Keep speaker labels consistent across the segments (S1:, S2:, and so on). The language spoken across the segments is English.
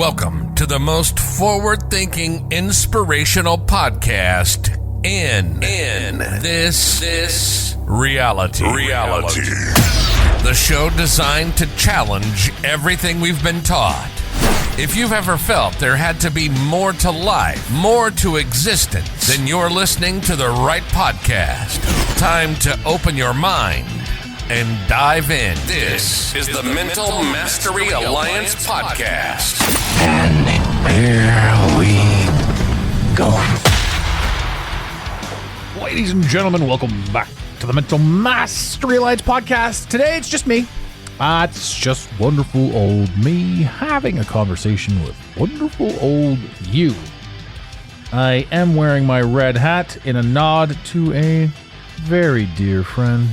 S1: Welcome to the most forward-thinking, inspirational podcast in this reality. The show designed to challenge everything we've been taught. If you've ever felt there had to be more to life, more to existence, then you're listening to the right podcast. Time to open your mind and dive in. This is the Mental Mastery Alliance podcast.
S2: And here we go.
S3: Ladies and gentlemen, welcome back to the Mental Mastery Alliance podcast. Today it's just me. It's just wonderful old me having a conversation with wonderful old you. I am wearing my red hat in a nod to a very dear friend.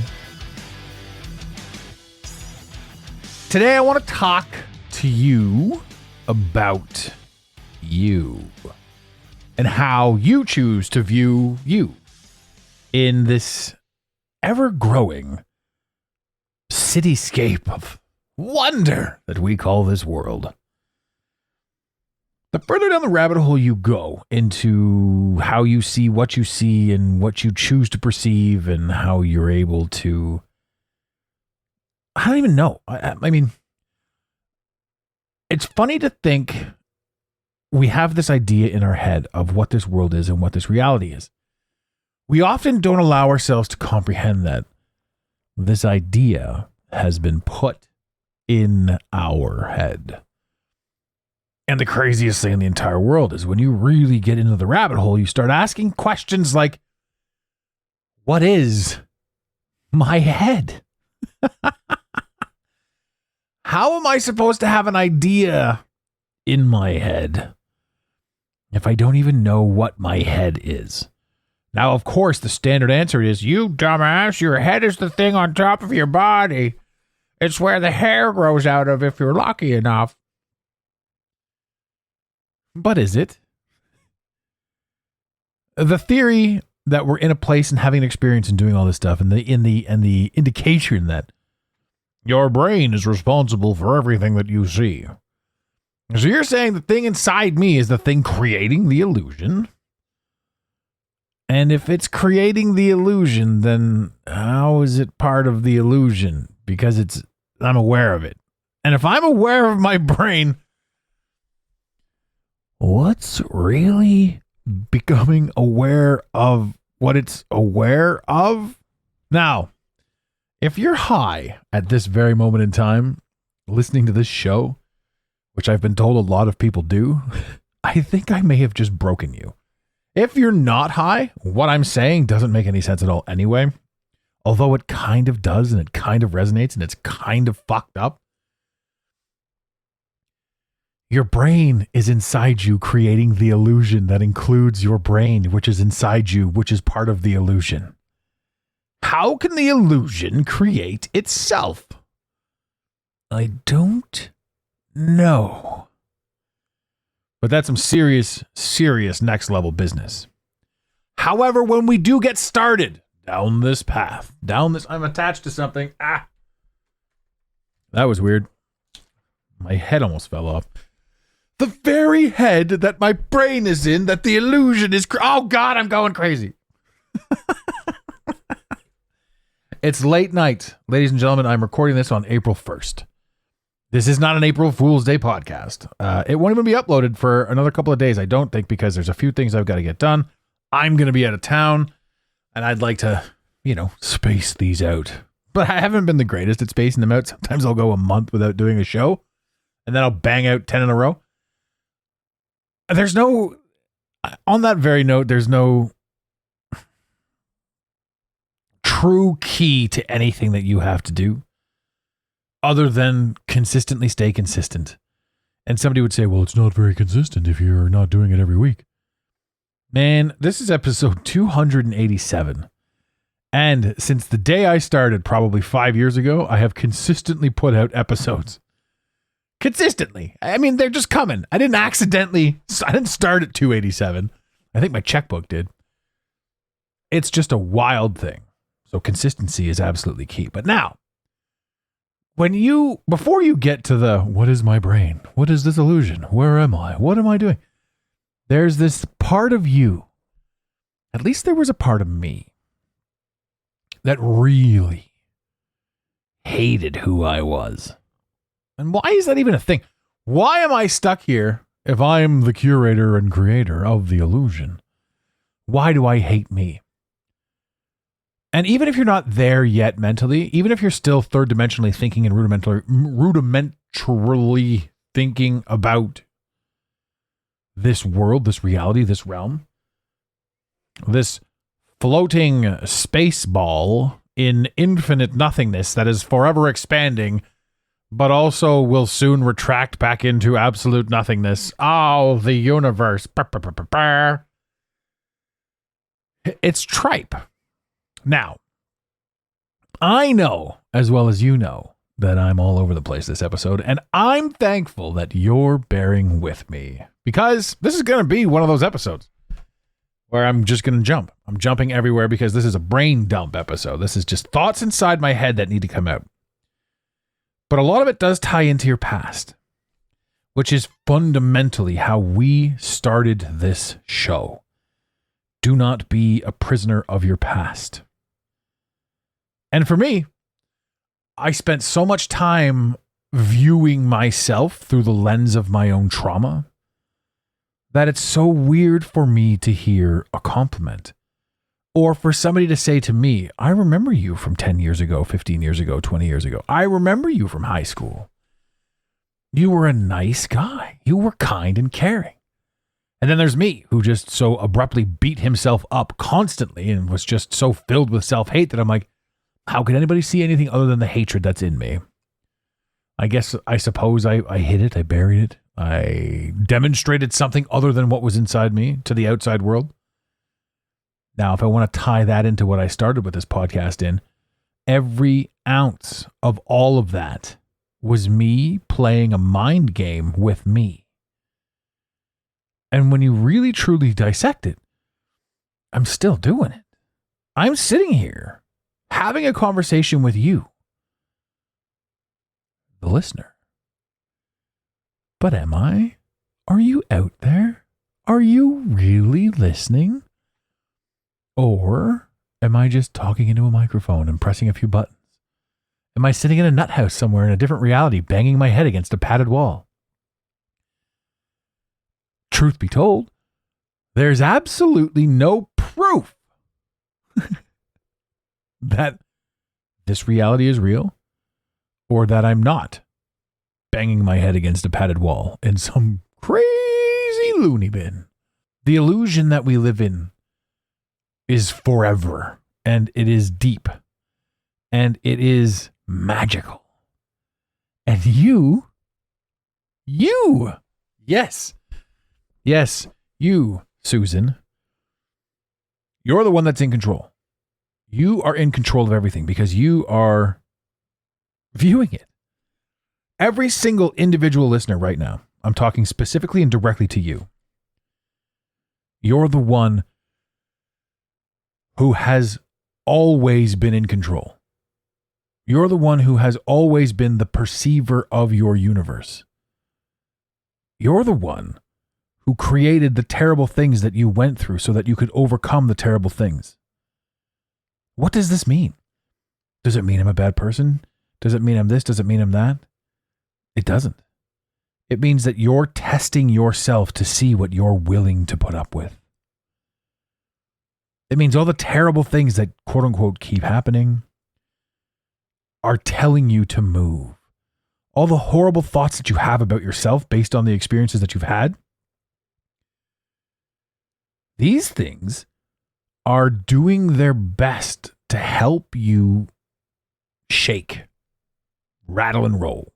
S3: Today I want to talk to you about you and how you choose to view you in this ever-growing cityscape of wonder that we call this world. The further down the rabbit hole you go into how you see and what you choose to perceive and how you're able to... I don't even know. I mean, it's funny to think we have this idea in our head of what this world is and what this reality is. We often don't allow ourselves to comprehend that this idea has been put in our head. And the craziest thing in the entire world is when you really get into the rabbit hole, you start asking questions like, what is my head? How am I supposed to have an idea in my head if I don't even know what my head is? Now, of course, the standard answer is, you dumbass, your head is the thing on top of your body. It's where the hair grows out of if you're lucky enough. But is it? The theory that we're in a place and having an experience and doing all this stuff, and the indication that your brain is responsible for everything that you see. So you're saying the thing inside me is the thing creating the illusion? And if it's creating the illusion, then how is it part of the illusion? Because I'm aware of it. And if I'm aware of my brain, what's really becoming aware of what it's aware of? Now, if you're high at this very moment in time, listening to this show, which I've been told a lot of people do, I think I may have just broken you. If you're not high, what I'm saying doesn't make any sense at all anyway, although it kind of does and it kind of resonates and it's kind of fucked up. Your brain is inside you creating the illusion that includes your brain, which is inside you, which is part of the illusion. How can the illusion create itself? I don't know. But that's some serious next level business. However, when we do get started down this path, I'm attached to something. That was weird. My head almost fell off. The very head that my brain is in, that the illusion is... oh, God, I'm going crazy. It's late night. Ladies and gentlemen, I'm recording this on April 1st. This is not an April Fool's Day podcast. It won't even be uploaded for another couple of days, I don't think, because there's a few things I've got to get done. I'm going to be out of town, and I'd like to, space these out. But I haven't been the greatest at spacing them out. Sometimes I'll go a month without doing a show, and then I'll bang out 10 in a row. On that very note, there's no true key to anything that you have to do other than consistently stay consistent. And somebody would say, well, it's not very consistent if you're not doing it every week. Man, this is episode 287. And since the day I started, probably 5 years ago, I have consistently put out episodes. Consistently. I mean, they're just coming. I didn't start at 287. I think my checkbook did. It's just a wild thing. So consistency is absolutely key. But now, before you get to the, what is my brain? What is this illusion? Where am I? What am I doing? There's this part of you, at least there was a part of me, that really hated who I was. And why is that even a thing? Why am I stuck here if I'm the curator and creator of the illusion? Why do I hate me? And even if you're not there yet mentally, even if you're still third dimensionally thinking and rudimentarily thinking about this world, this reality, this realm, this floating space ball in infinite nothingness that is forever expanding, but also will soon retract back into absolute nothingness. Oh, the universe. It's tripe. Now, I know, as well as you know, that I'm all over the place this episode, and I'm thankful that you're bearing with me, because this is going to be one of those episodes where I'm just going to jump. I'm jumping everywhere because this is a brain dump episode. This is just thoughts inside my head that need to come out. But a lot of it does tie into your past, which is fundamentally how we started this show. Do not be a prisoner of your past. And for me, I spent so much time viewing myself through the lens of my own trauma that it's so weird for me to hear a compliment, or for somebody to say to me, I remember you from 10 years ago, 15 years ago, 20 years ago. I remember you from high school. You were a nice guy. You were kind and caring. And then there's me, who just so abruptly beat himself up constantly and was just so filled with self-hate that I'm like, how could anybody see anything other than the hatred that's in me? I suppose I hid it. I buried it. I demonstrated something other than what was inside me to the outside world. Now, if I want to tie that into what I started with this podcast in, every ounce of all of that was me playing a mind game with me. And when you really, truly dissect it, I'm still doing it. I'm sitting here having a conversation with you, the listener. But am I? Are you out there? Are you really listening? Or am I just talking into a microphone and pressing a few buttons? Am I sitting in a nut house somewhere in a different reality, banging my head against a padded wall? Truth be told, there's absolutely no proof that this reality is real, or that I'm not banging my head against a padded wall in some crazy loony bin. The illusion that we live in is forever, and it is deep, and it is magical. And you, yes, you, Susan, you're the one that's in control. You are in control of everything because you are viewing it. Every single individual listener right now, I'm talking specifically and directly to you. You're the one who has always been in control. You're the one who has always been the perceiver of your universe. You're the one who created the terrible things that you went through so that you could overcome the terrible things. What does this mean? Does it mean I'm a bad person? Does it mean I'm this? Does it mean I'm that? It doesn't. It means that you're testing yourself to see what you're willing to put up with. It means all the terrible things that quote unquote keep happening are telling you to move. All the horrible thoughts that you have about yourself based on the experiences that you've had. These things are doing their best to help you shake, rattle and roll,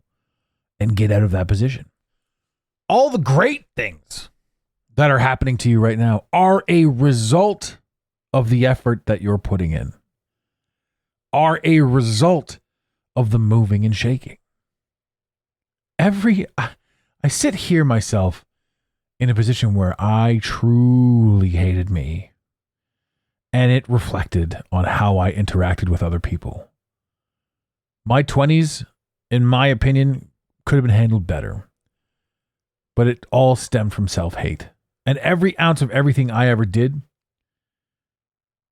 S3: and get out of that position. All the great things that are happening to you right now are a result of the effort that you're putting in, are a result of the moving and shaking. I sit here myself in a position where I truly hated me, and it reflected on how I interacted with other people. My 20s in my opinion, could have been handled better. But it all stemmed from self-hate. And every ounce of everything I ever did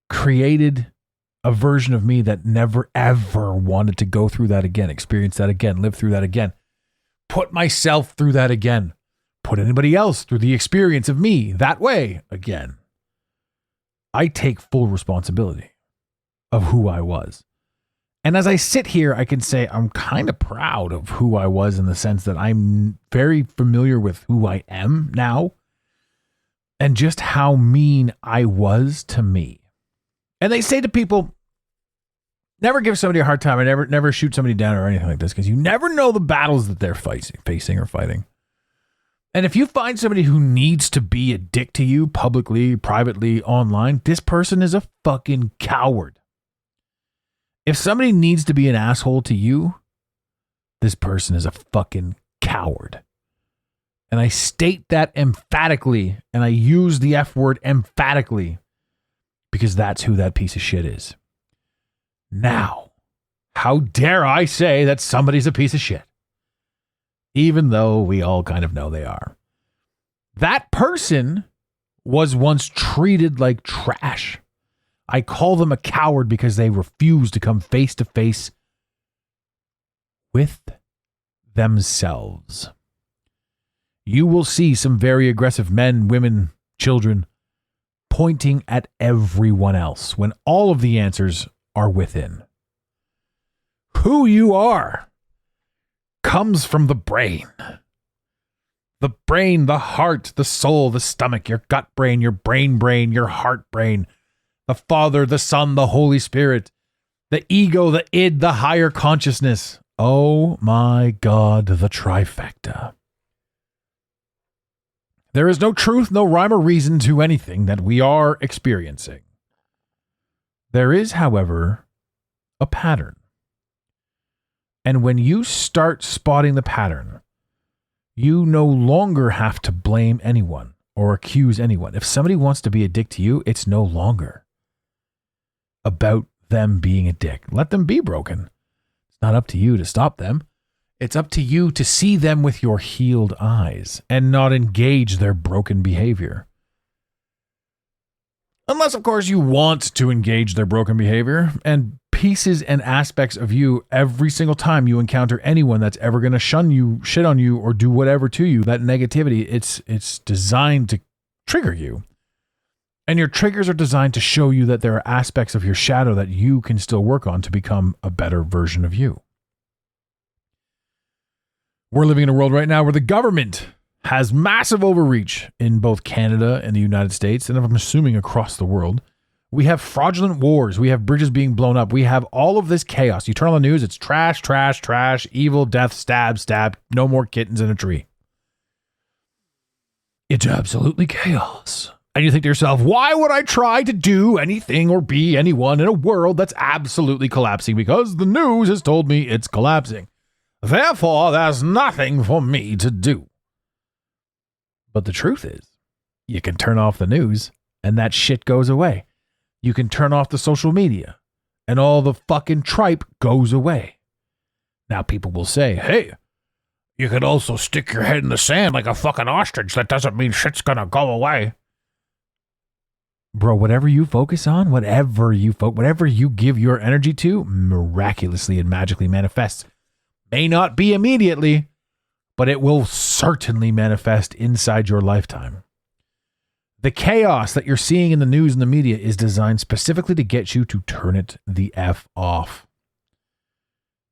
S3: created a version of me that never, ever wanted to go through that again, experience that again, live through that again, put myself through that again, put anybody else through the experience of me that way again. I take full responsibility of who I was. And as I sit here, I can say I'm kind of proud of who I was in the sense that I'm very familiar with who I am now and just how mean I was to me. And they say to people, never give somebody a hard time or never shoot somebody down or anything like this because you never know the battles that they're facing or fighting. And if you find somebody who needs to be a dick to you publicly, privately, online, this person is a fucking coward. If somebody needs to be an asshole to you, this person is a fucking coward. And I state that emphatically, and I use the F word emphatically, because that's who that piece of shit is. Now, how dare I say that somebody's a piece of shit? Even though we all kind of know they are. That person was once treated like trash. I call them a coward because they refuse to come face to face with themselves. You will see some very aggressive men, women, children pointing at everyone else when all of the answers are within. Who you are comes from the brain. The brain, the heart, the soul, the stomach, your gut brain, your brain, your heart brain, the Father, the Son, the Holy Spirit, the ego, the id, the higher consciousness. Oh my God, the trifecta. There is no truth, no rhyme or reason to anything that we are experiencing. There is, however, a pattern. And when you start spotting the pattern, you no longer have to blame anyone or accuse anyone. If somebody wants to be a dick to you, it's no longer about them being a dick. Let them be broken. It's not up to you to stop them. It's up to you to see them with your healed eyes and not engage their broken behavior. Unless, of course, you want to engage their broken behavior and pieces and aspects of you every single time you encounter anyone that's ever going to shun you, shit on you, or do whatever to you. That negativity, it's designed to trigger you. And your triggers are designed to show you that there are aspects of your shadow that you can still work on to become a better version of you. We're living in a world right now where the government has massive overreach in both Canada and the United States, and I'm assuming across the world. We have fraudulent wars. We have bridges being blown up. We have all of this chaos. You turn on the news, it's trash, trash, trash, evil, death, stab, stab, no more kittens in a tree. It's absolutely chaos. And you think to yourself, why would I try to do anything or be anyone in a world that's absolutely collapsing? Because the news has told me it's collapsing. Therefore, there's nothing for me to do. But the truth is, you can turn off the news and that shit goes away. You can turn off the social media and all the fucking tripe goes away. Now people will say, hey, you could also stick your head in the sand like a fucking ostrich. That doesn't mean shit's gonna go away. Bro, whatever you focus on, whatever you give your energy to, miraculously and magically manifests. May not be immediately, but it will certainly manifest inside your lifetime. The chaos that you're seeing in the news and the media is designed specifically to get you to turn it the F off.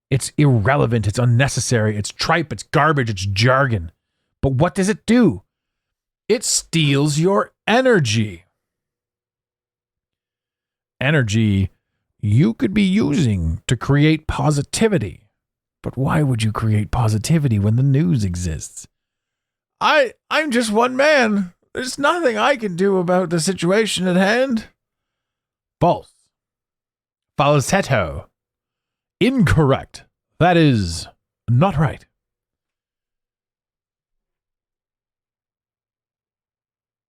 S3: It's irrelevant. It's unnecessary. It's tripe. It's garbage. It's jargon. But what does it do? It steals your energy. Energy you could be using to create positivity. But why would you create positivity when the news exists? I'm just one man. There's nothing I can do about the situation at hand. False. Falsetto. Incorrect. That is not right.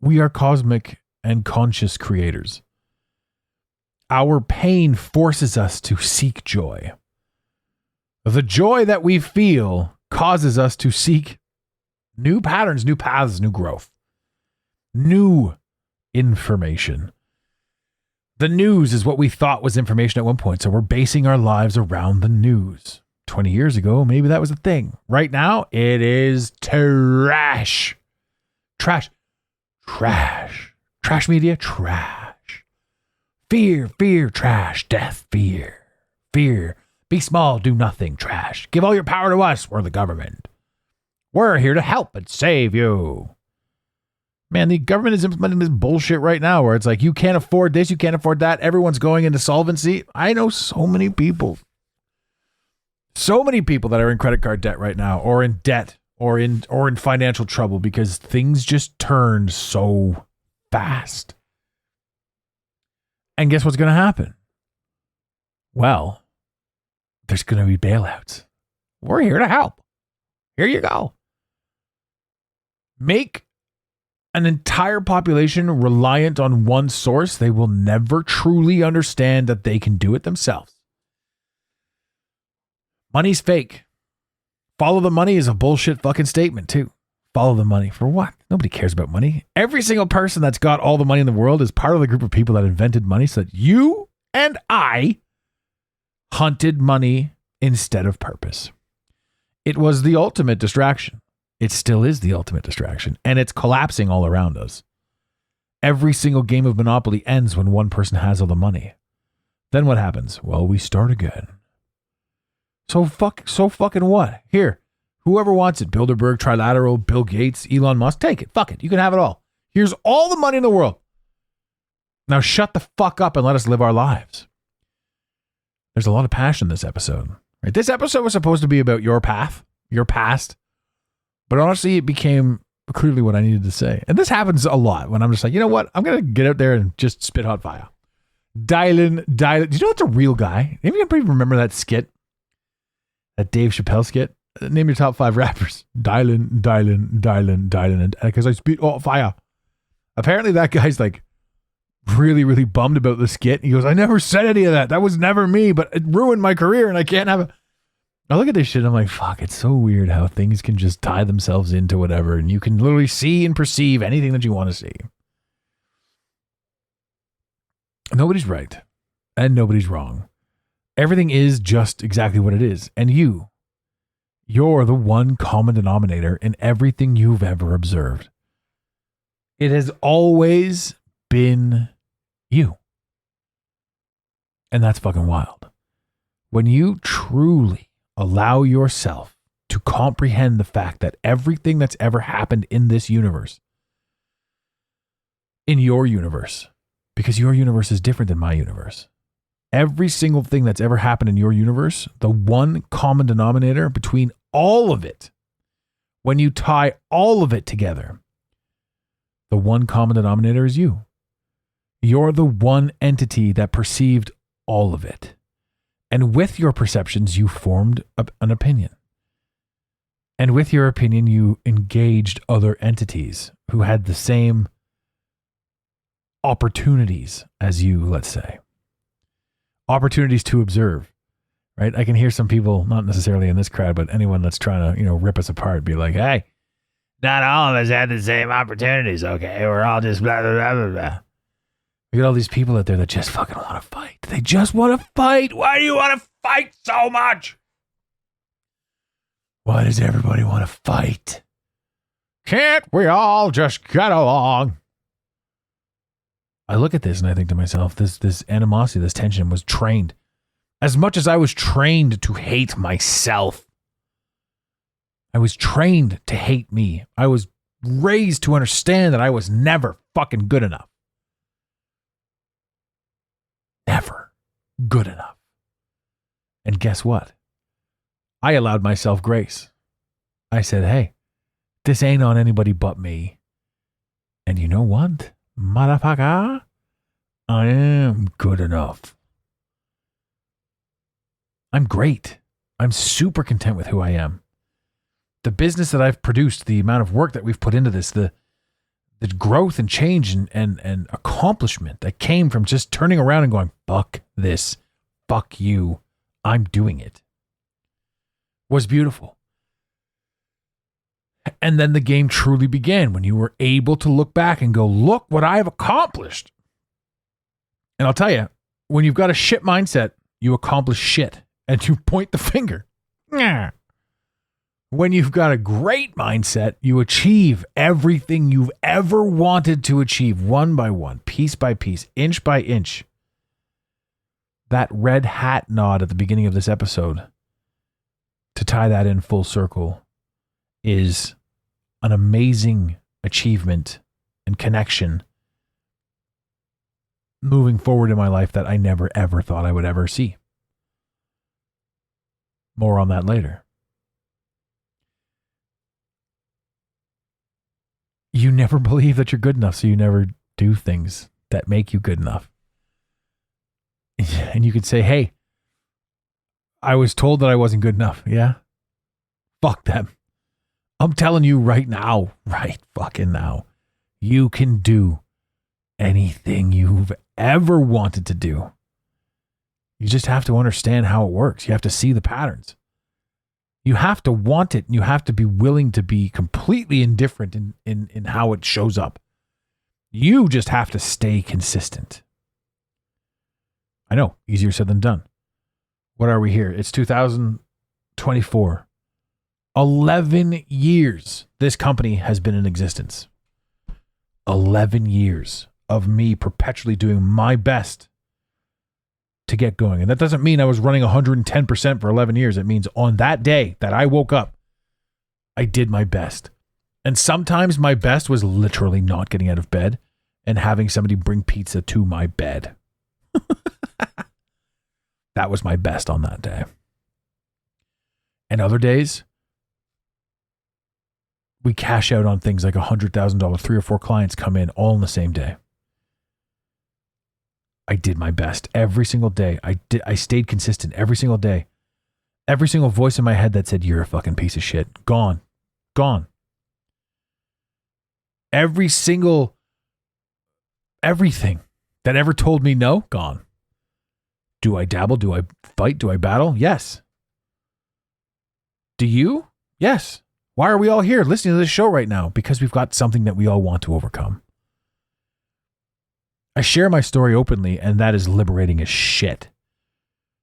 S3: We are cosmic and conscious creators. Our pain forces us to seek joy. The joy that we feel causes us to seek new patterns, new paths, new growth, new information. The news is what we thought was information at one point, so we're basing our lives around the news. 20 years ago, maybe that was a thing. Right now, it is trash. Trash. Trash. Trash media, trash. Fear, trash. Death, fear. Fear. Be small, do nothing, trash. Give all your power to us, we're the government. We're here to help and save you. Man, the government is implementing this bullshit right now where it's like, you can't afford this, you can't afford that. Everyone's going into solvency. I know so many people that are in credit card debt right now, or in debt, or in financial trouble because things just turned so fast. And guess what's going to happen? Well, there's going to be bailouts. We're here to help. Here you go. Make an entire population reliant on one source. They will never truly understand that they can do it themselves. Money's fake. Follow the money is a bullshit fucking statement too. Follow the money for what? Nobody cares about money. Every single person that's got all the money in the world is part of the group of people that invented money so that you and I hunted money instead of purpose. It was the ultimate distraction. It still is the ultimate distraction, and it's collapsing all around us. Every single game of Monopoly ends when one person has all the money. Then what happens? Well, we start again. So fucking what? Here, whoever wants it, Bilderberg, Trilateral, Bill Gates, Elon Musk, take it. Fuck it. You can have it all. Here's all the money in the world. Now shut the fuck up and let us live our lives. There's a lot of passion in this episode. Right? This episode was supposed to be about your path, your past. But honestly, it became clearly what I needed to say. And this happens a lot when I'm just like, you know what? I'm going to get out there and just spit hot fire. Dial. Do you know that's a real guy? Maybe anybody remember that skit? That Dave Chappelle skit? Name your top 5 rappers. Dialin. Because I spit hot fire. Apparently that guy's like really, really bummed about the skit. He goes, I never said any of that. That was never me, but it ruined my career and I can't have it. I look at this shit, I'm like, fuck, it's so weird how things can just tie themselves into whatever, and you can literally see and perceive anything that you want to see. Nobody's right, and nobody's wrong. Everything is just exactly what it is, and you're the one common denominator in everything you've ever observed. It has always been you. And that's fucking wild. When you truly allow yourself to comprehend the fact that everything that's ever happened in this universe, in your universe, because your universe is different than my universe. Every single thing that's ever happened in your universe, the one common denominator between all of it, when you tie all of it together, the one common denominator is you. You're the one entity that perceived all of it. And with your perceptions, you formed an opinion. And with your opinion, you engaged other entities who had the same opportunities as you, let's say. Opportunities to observe, right? I can hear some people, not necessarily in this crowd, but anyone that's trying to, rip us apart, be like, hey, not all of us had the same opportunities, okay? We're all just blah, blah, blah, blah, blah. We got all these people out there that just fucking want to fight. They just want to fight. Why do you want to fight so much? Why does everybody want to fight? Can't we all just get along? I look at this and I think to myself, this animosity, this tension was trained. As much as I was trained to hate myself, I was trained to hate me. I was raised to understand that I was never fucking good enough. Never good enough. And guess what? I allowed myself grace. I said, hey, this ain't on anybody but me. And you know what, motherfucker? I am good enough. I'm great. I'm super content with who I am. The business that I've produced, the amount of work that we've put into this, the growth and change and accomplishment that came from just turning around and going, fuck this, fuck you, I'm doing it. was beautiful. And then the game truly began when you were able to look back and go, look what I have accomplished. And I'll tell you, when you've got a shit mindset, you accomplish shit and you point the finger. When you've got a great mindset, you achieve everything you've ever wanted to achieve, one by one, piece by piece, inch by inch. That red hat nod at the beginning of this episode, to tie that in full circle, is an amazing achievement and connection moving forward in my life that I never ever thought I would ever see. More on that later. You never believe that you're good enough, so you never do things that make you good enough. And you could say, hey, I was told that I wasn't good enough. Yeah? Fuck them. I'm telling you right now, right fucking now, you can do anything you've ever wanted to do. You just have to understand how it works. You have to see the patterns. You have to want it, and you have to be willing to be completely indifferent in how it shows up. You just have to stay consistent. I know, easier said than done. What are we here? It's 2024. 11 years this company has been in existence. 11 years of me perpetually doing my best to get going. And that doesn't mean I was running 110% for 11 years. It means on that day that I woke up, I did my best. And sometimes my best was literally not getting out of bed and having somebody bring pizza to my bed. That was my best on that day. And other days, we cash out on things like $100,000, 3 or 4 clients come in all in the same day. I did my best every single day. I stayed consistent every single day. Every single voice in my head that said, you're a fucking piece of shit. Gone. Everything that ever told me no, gone. Do I dabble? Do I fight? Do I battle? Yes. Do you? Yes. Why are we all here listening to this show right now? Because we've got something that we all want to overcome. I share my story openly, and that is liberating as shit.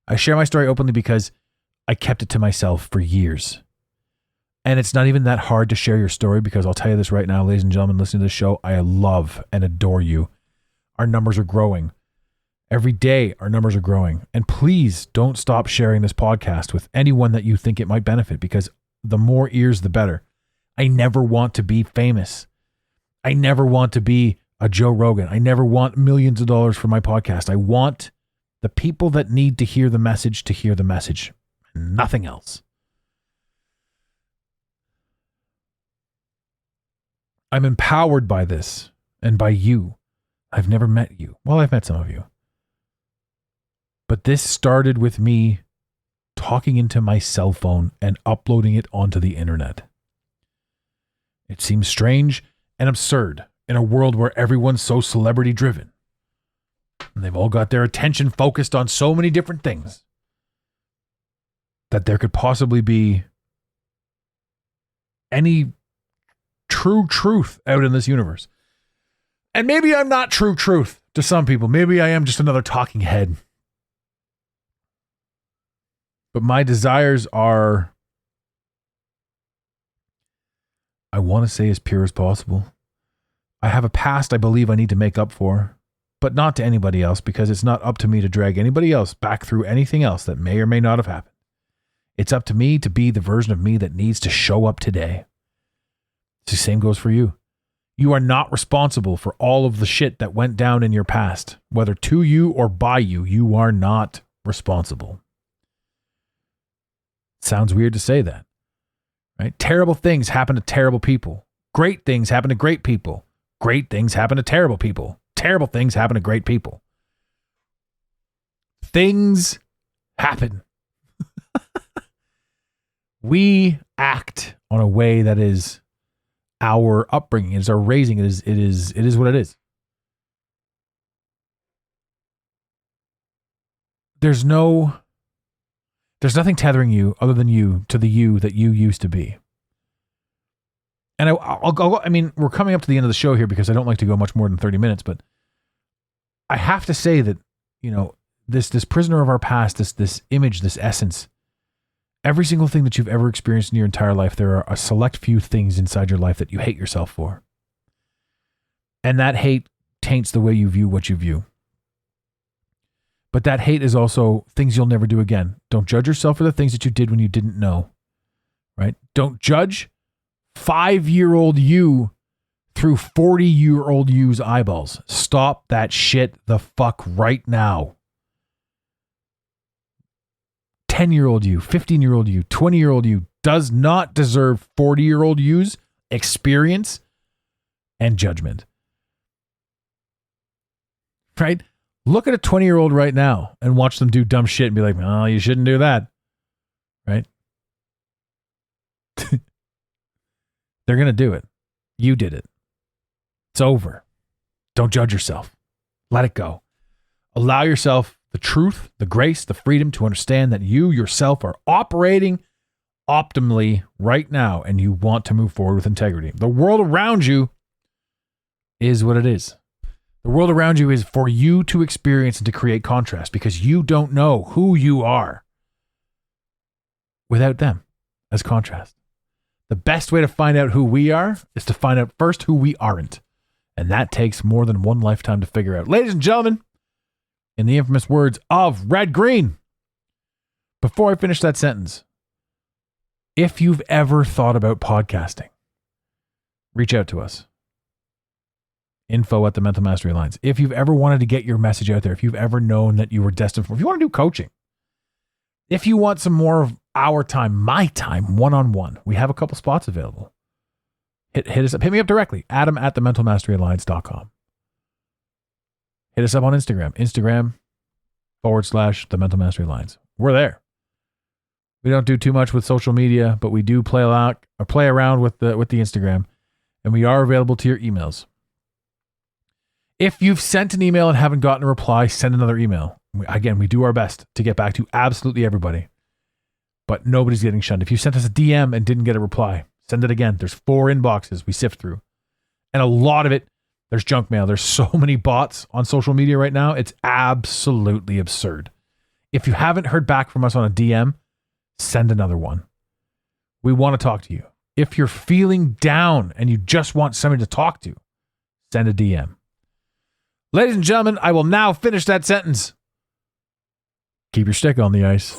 S3: I share my story openly because I kept it to myself for years. And it's not even that hard to share your story, because I'll tell you this right now, ladies and gentlemen, listening to this show, I love and adore you. Our numbers are growing. Every day, our numbers are growing. And please don't stop sharing this podcast with anyone that you think it might benefit, because the more ears, the better. I never want to be famous. I never want to be a Joe Rogan. I never want millions of dollars for my podcast. I want the people that need to hear the message to hear the message, and nothing else. I'm empowered by this and by you. I've never met you. Well, I've met some of you. But this started with me talking into my cell phone and uploading it onto the internet. It seems strange and absurd in a world where everyone's so celebrity driven. And they've all got their attention focused on so many different things that there could possibly be any true truth out in this universe. And maybe I'm not true truth to some people. Maybe I am just another talking head. But my desires are, I want to say, as pure as possible. I have a past I believe I need to make up for, but not to anybody else, because it's not up to me to drag anybody else back through anything else that may or may not have happened. It's up to me to be the version of me that needs to show up today. The same goes for you. You are not responsible for all of the shit that went down in your past, whether to you or by you. You are not responsible. Sounds weird to say that, right? Terrible things happen to terrible people. Great things happen to great people. Great things happen to terrible people. Terrible things happen to great people. Things happen. We act on a way that is our upbringing. It is our raising. It is what it is. There's no, There's nothing tethering you other than you to the you that you used to be. And I'll go, I mean, we're coming up to the end of the show here because I don't like to go much more than 30 minutes, but I have to say that, you know, this prisoner of our past, this image, this essence, every single thing that you've ever experienced in your entire life, there are a select few things inside your life that you hate yourself for. And that hate taints the way you view what you view. But that hate is also things you'll never do again. Don't judge yourself for the things that you did when you didn't know, right? Don't judge 5-year-old you through 40-year-old you's eyeballs. Stop that shit the fuck right now. 10-year-old you, 15-year-old you, 20-year-old you does not deserve 40-year-old you's experience and judgment. Right? Look at a 20-year-old right now and watch them do dumb shit and be like, oh, you shouldn't do that. Right? They're going to do it. You did it. It's over. Don't judge yourself. Let it go. Allow yourself the truth, the grace, the freedom to understand that you yourself are operating optimally right now and you want to move forward with integrity. The world around you is what it is. The world around you is for you to experience and to create contrast because you don't know who you are without them as contrast. The best way to find out who we are is to find out first who we aren't. And that takes more than one lifetime to figure out. Ladies and gentlemen, in the infamous words of Red Green, before I finish that sentence, if you've ever thought about podcasting, reach out to us. Info at the Mental Mastery Alliance. If you've ever wanted to get your message out there, if you've ever known that you were destined for, if you want to do coaching, if you want some more of our time, my time, one-on-one, we have a couple spots available. Hit us up. Hit me up directly. Adam at thementalmasteryalliance.com. Hit us up on Instagram /The Mental Mastery Alliance. We're there. We don't do too much with social media, but we do play around with the Instagram, and we are available to your emails. If you've sent an email and haven't gotten a reply, send another email. Again, we do our best to get back to absolutely everybody, but nobody's getting shunned. If you sent us a DM and didn't get a reply, send it again. There's 4 inboxes we sift through, and a lot of it, there's junk mail. There's so many bots on social media right now. It's absolutely absurd. If you haven't heard back from us on a DM, send another one. We want to talk to you. If you're feeling down and you just want somebody to talk to, send a DM. Ladies and gentlemen, I will now finish that sentence. Keep your stick on the ice.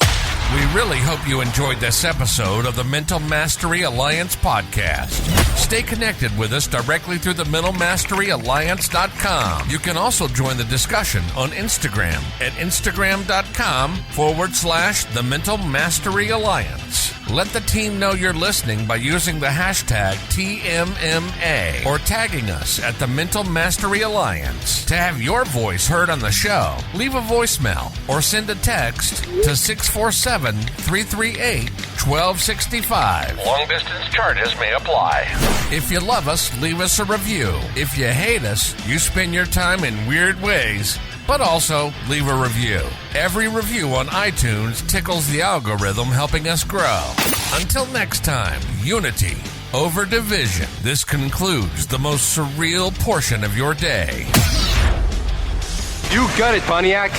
S1: We really hope you enjoyed this episode of the Mental Mastery Alliance podcast. Stay connected with us directly through the mentalmasteryalliance.com. You can also join the discussion on Instagram at instagram.com/the Mental Mastery Alliance. Let the team know you're listening by using the hashtag TMMA or tagging us at the Mental Mastery Alliance. To have your voice heard on the show, leave a voicemail or send a text to 647-338-1265. Long-distance charges may apply. If you love us, leave us a review. If you hate us, you spend your time in weird ways, but also leave a review. Every review on iTunes tickles the algorithm, helping us grow. Until next time, unity over division. This concludes the most surreal portion of your day.
S4: You got it, brainiac.